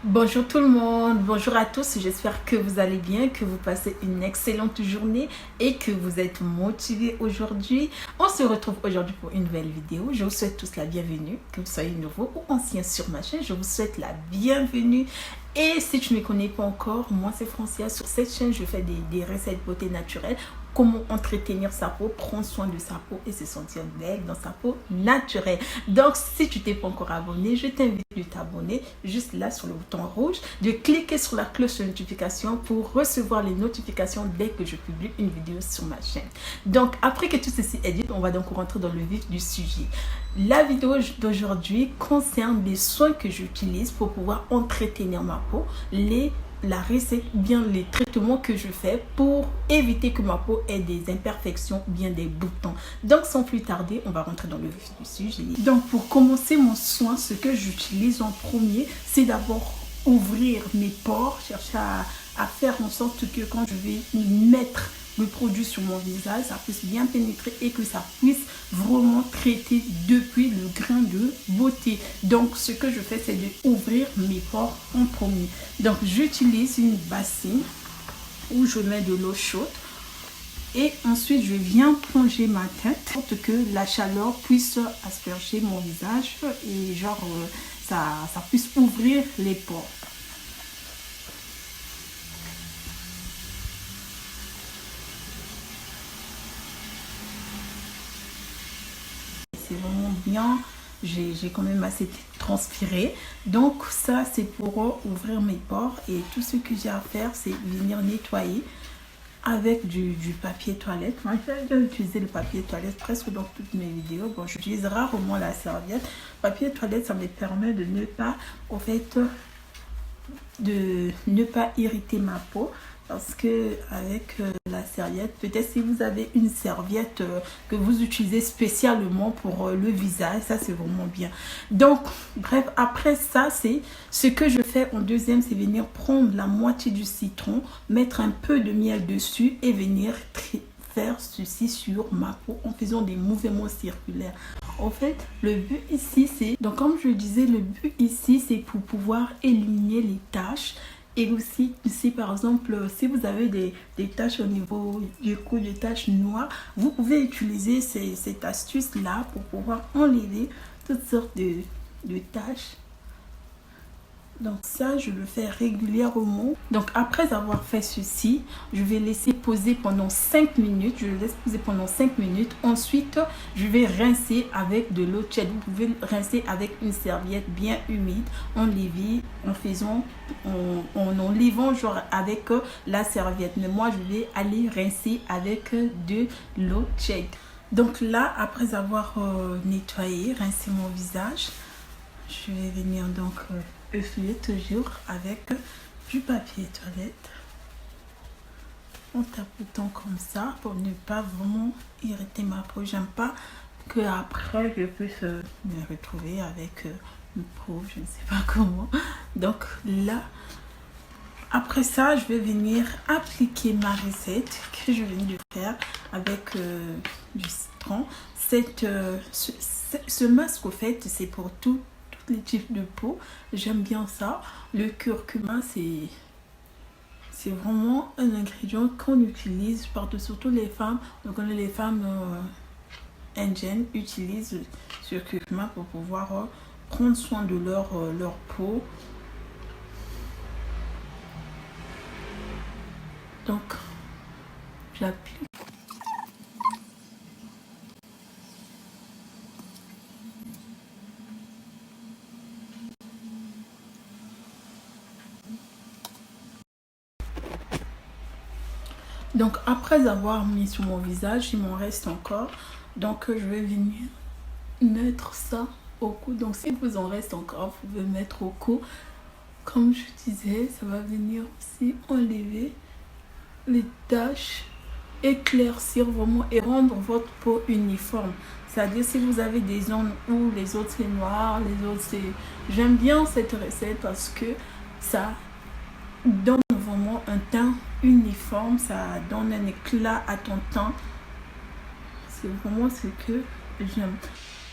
Bonjour tout le monde, bonjour à tous, j'espère que vous allez bien, que vous passez une excellente journée et que vous êtes motivés aujourd'hui. On se retrouve aujourd'hui pour une nouvelle vidéo. Je vous souhaite tous la bienvenue, que vous soyez nouveau ou ancien sur ma chaîne, je vous souhaite la bienvenue. Et si tu ne me connais pas encore, moi c'est Francia. Sur cette chaîne, je fais des recettes beauté naturelle. Comment entretenir sa peau, prendre soin de sa peau et se sentir belle dans sa peau naturelle. Donc, si tu t'es pas encore abonné, je t'invite à t'abonner juste là sur le bouton rouge, de cliquer sur la cloche de notification pour recevoir les notifications dès que je publie une vidéo sur ma chaîne. Donc, après que tout ceci est dit, on va donc rentrer dans le vif du sujet. La vidéo d'aujourd'hui concerne les soins que j'utilise pour pouvoir entretenir ma peau, la recette, bien les traitements que je fais pour éviter que ma peau ait des imperfections, bien des boutons. Donc sans plus tarder, on va rentrer dans le vif du sujet. Donc pour commencer mon soin, ce que j'utilise en premier, c'est d'abord ouvrir mes pores, chercher à faire en sorte que quand je vais mettre le produit sur mon visage, ça puisse bien pénétrer et que ça puisse vraiment traiter depuis le grain de beauté. Donc ce que je fais, c'est d'ouvrir mes pores en premier. Donc j'utilise une bassine où je mets de l'eau chaude et ensuite je viens plonger ma tête pour que la chaleur puisse asperger mon visage et ça puisse ouvrir les pores. C'est vraiment bien, j'ai quand même assez transpiré, donc ça c'est pour ouvrir mes pores. Et tout ce que j'ai à faire, c'est venir nettoyer avec du papier toilette. Moi j'ai utilisé le papier toilette presque dans toutes mes vidéos. Bon, j'utilise rarement la serviette. Papier toilette, ça me permet de ne pas, au fait, de ne pas irriter ma peau, parce que avec la serviette, peut-être si vous avez une serviette que vous utilisez spécialement pour le visage, ça c'est vraiment bien. Donc bref, après ça, c'est ce que je fais en deuxième, c'est venir prendre la moitié du citron, mettre un peu de miel dessus et venir faire ceci sur ma peau en faisant des mouvements circulaires. En fait, le but ici, c'est, donc comme je le disais, le but ici, c'est pour pouvoir éliminer les taches. Et aussi, ici par exemple, si vous avez des taches au niveau du cou, des taches noires, vous pouvez utiliser cette astuce-là pour pouvoir enlever toutes sortes de taches. Donc ça, je le fais régulièrement. Donc après avoir fait ceci, je vais laisser poser pendant 5 minutes. Je le laisse poser pendant 5 minutes. Ensuite, je vais rincer avec de l'eau tiède. Vous pouvez rincer avec une serviette bien humide, en enlevant genre avec la serviette. Mais moi, je vais aller rincer avec de l'eau tiède. Donc là, après avoir nettoyé, rincé mon visage, je vais venir donc essuyer toujours avec du papier toilette en tapotant comme ça pour ne pas vraiment irriter ma peau. J'aime pas que après je puisse me retrouver avec une peau, je ne sais pas comment. Donc là, après ça, je vais venir appliquer ma recette que je viens de faire avec du citron. Ce masque, au fait, c'est pour tous les types de peau. J'aime bien ça. Le curcuma, c'est vraiment un ingrédient qu'on utilise partout, surtout les femmes. Donc les femmes indiennes utilisent ce curcuma pour pouvoir prendre soin de leur peau. Donc j'applique. Donc après avoir mis sur mon visage, il m'en reste encore. Donc je vais venir mettre ça au cou. Donc si vous en reste encore, vous pouvez mettre au cou. Comme je disais, ça va venir aussi enlever les taches, éclaircir vraiment et rendre votre peau uniforme. C'est-à-dire si vous avez des zones où les autres c'est noir, les autres c'est... J'aime bien cette recette parce que ça donne vraiment un teint uniforme, ça donne un éclat à ton teint. C'est vraiment ce que j'aime.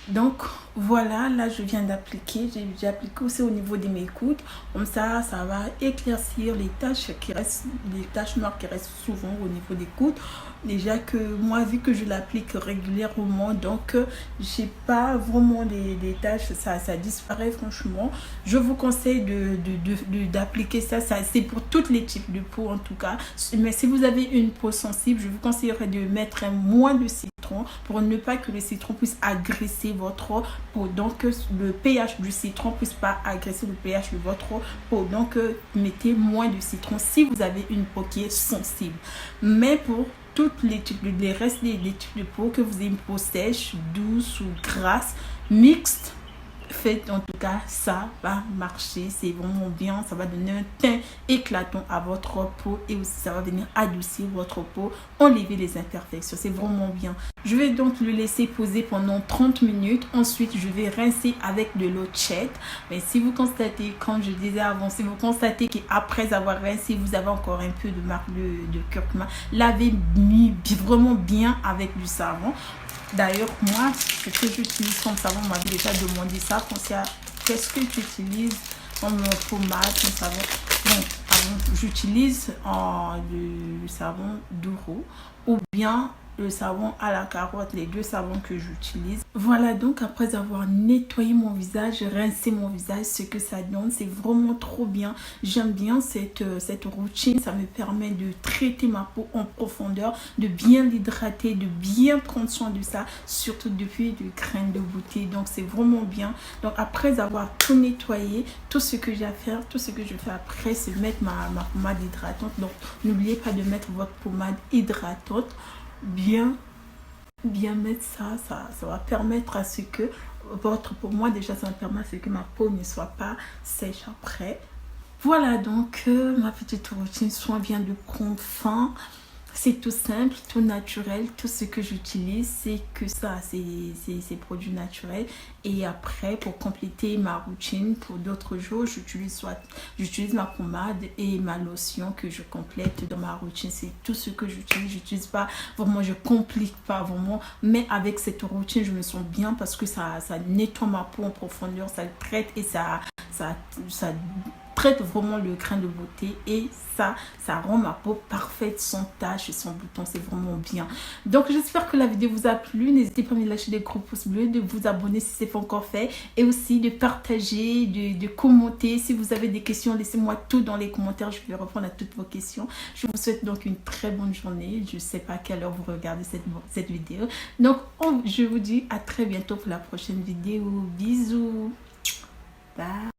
Donc Voilà, là je viens d'appliquer, j'ai appliqué aussi au niveau de mes coudes. Comme ça va éclaircir les taches qui restent, les taches noires qui restent souvent au niveau des coudes. Déjà que moi, vu que je l'applique régulièrement, donc j'ai pas vraiment des taches, ça disparaît franchement. Je vous conseille d'appliquer ça c'est pour tous les types de peau en tout cas. Mais si vous avez une peau sensible, je vous conseillerais de mettre moins de citron pour ne pas que le citron puisse agresser votre peau. Donc le pH du citron puisse pas agresser le pH de votre peau. Donc mettez moins de citron si vous avez une peau qui est sensible. Mais pour toutes les restes des types de peau, que vous ayez une peau sèche, douce ou grasse, mixte, faites en tout cas, ça va marcher, c'est vraiment bien, ça va donner un teint éclatant à votre peau et aussi ça va venir adoucir votre peau, enlever les imperfections, c'est vraiment bien. Je vais donc le laisser poser pendant 30 minutes, ensuite je vais rincer avec de l'eau tiède. Mais si vous constatez, comme je disais avant, si vous constatez qu'après avoir rincé, vous avez encore un peu de marque de curcuma, lavez vraiment bien avec du savon. D'ailleurs, moi, ce que j'utilise comme savon, on m'avait déjà demandé ça. Qu'est-ce que tu utilises comme pommade, comme savon? Donc, j'utilise le savon Duro ou bien le savon à la carotte, les deux savons que j'utilise. Voilà, donc après avoir nettoyé mon visage, rincé mon visage, ce que ça donne, c'est vraiment trop bien. J'aime bien cette routine, ça me permet de traiter ma peau en profondeur, de bien l'hydrater, de bien prendre soin de ça, surtout depuis du grain de beauté. Donc c'est vraiment bien. Donc après avoir tout nettoyé, tout ce que j'ai à faire, tout ce que je fais après, c'est mettre ma pommade hydratante. Donc n'oubliez pas de mettre votre pommade hydratante. Bien mettre ça va permettre à ce que pour moi déjà ça me permet à ce que ma peau ne soit pas sèche après. Voilà donc ma petite routine soin vient de prendre fin. C'est tout simple, tout naturel. Tout ce que j'utilise, c'est que ça, c'est produits naturels. Et après, pour compléter ma routine, pour d'autres jours, j'utilise ma pommade et ma lotion que je complète dans ma routine. C'est tout ce que j'utilise. J'utilise pas vraiment, je complique pas vraiment. Mais avec cette routine, je me sens bien parce que ça nettoie ma peau en profondeur, ça le traite et ça traite vraiment le grain de beauté et ça rend ma peau parfaite, sans taches et sans boutons, c'est vraiment bien. Donc j'espère que la vidéo vous a plu, n'hésitez pas à me lâcher des gros pouces bleus, de vous abonner si ce n'est pas encore fait et aussi de partager, de commenter. Si vous avez des questions, laissez-moi tout dans les commentaires, je vais répondre à toutes vos questions. Je vous souhaite donc une très bonne journée, je ne sais pas à quelle heure vous regardez cette vidéo. Donc je vous dis à très bientôt pour la prochaine vidéo, bisous, bye.